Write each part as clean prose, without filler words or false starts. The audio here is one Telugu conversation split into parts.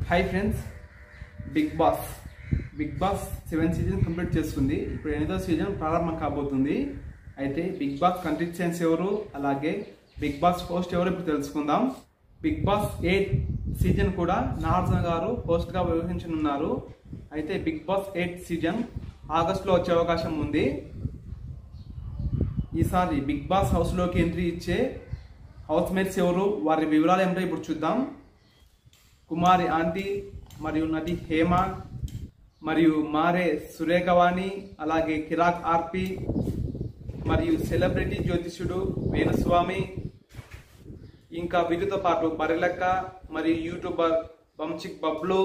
Hi friends, Bigg Boss 7 season complete చేసుకుంది. ఇప్పుడు 8వ సీజన్ ప్రారంభం కాబోతుంది. అయితే బిగ్ బాస్ కంటెస్టెంట్స్ ఎవరు, అలాగే బిగ్ బాస్ హోస్ట్ ఎవరు ఇప్పుడు తెలుసుకుందాం. బిగ్ బాస్ 8 సీజన్ కూడా నాగార్జున గారు హోస్ట్ గా వ్యవహరించనున్నారు. అయితే బిగ్ బాస్ 8 సీజన్ ఆగస్టులో వచ్చే అవకాశం ఉంది. ఈసారి బిగ్ బాస్ హౌస్ లోకి ఎంట్రీ ఇచ్చే హౌస్ మేట్స్ ఎవరు, వారి వివరాలు ఏమిటో ఇప్పుడు చూద్దాం. కుమారి ఆంటీ మరియు నటి హేమ మరియు మారే సురేఖవాణి, అలాగే కిరాక్ ఆర్పి మరియు సెలబ్రిటీ జ్యోతిష్యుడు వేణుస్వామి, ఇంకా వీటితో పాటు బరిలక్క మరియు యూట్యూబర్ వంశిక్ బబ్లు,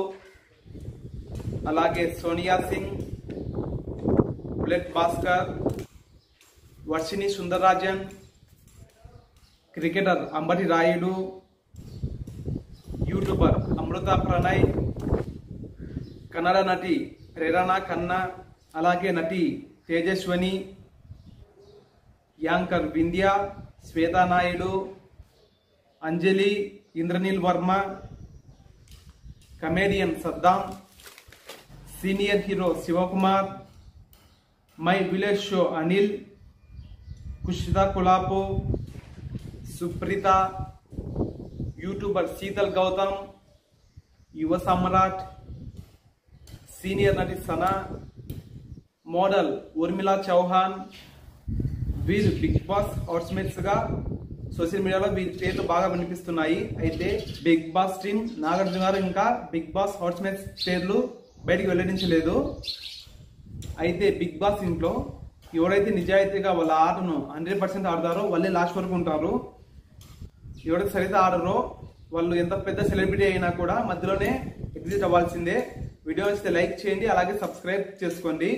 అలాగే Sonia Singh, bullet Bhaskar, Varshini Sundararajan, cricketer Ambati Rayudu, YouTuber Amrutha Pranay, Kannada నటి ప్రేరణ ఖన్నా, అలాగే నటి Tejaswini, anchor Vindhya, Shweta Naidu, Anjali, Indraneel Varma, comedian Saddam, senior hero Shivakumar, my village show Anil, Kushitha Kulapu, Supritha, YouTuber Sheetal Gautam, Yuva Samrat, senior నటి సనా, మోడల్ ఉర్మిళ చౌహాన్. వీరు బిగ్ బాస్ హౌస్మేట్స్ గా సోషల్ మీడియాలో వీరి పేర్లు బాగా వినిపిస్తున్నాయి. అయితే బిగ్ బాస్ టీమ్ నాగార్జున గారు ఇంకా బిగ్ బాస్ హౌస్మేట్స్ పేర్లు బయటికి వెల్లడించలేదు. అయితే బిగ్ బాస్ ఇంట్లో ఎవరైతే నిజాయితీగా వాళ్ళ ఆటను 100% ఆడతారో వాళ్ళే లాస్ట్ వరకు ఉంటారు. ఎవరైతే సరిగ్గా ఆడరో వాళ్ళు ఎంత పెద్ద సెలబ్రిటీ అయినా కూడా మధ్యలోనే ఎగ్జిట్ అవ్వాల్సిందే. వీడియో నచ్చితే లైక్ చేయండి, అలాగే సబ్స్క్రైబ్ చేసుకోండి.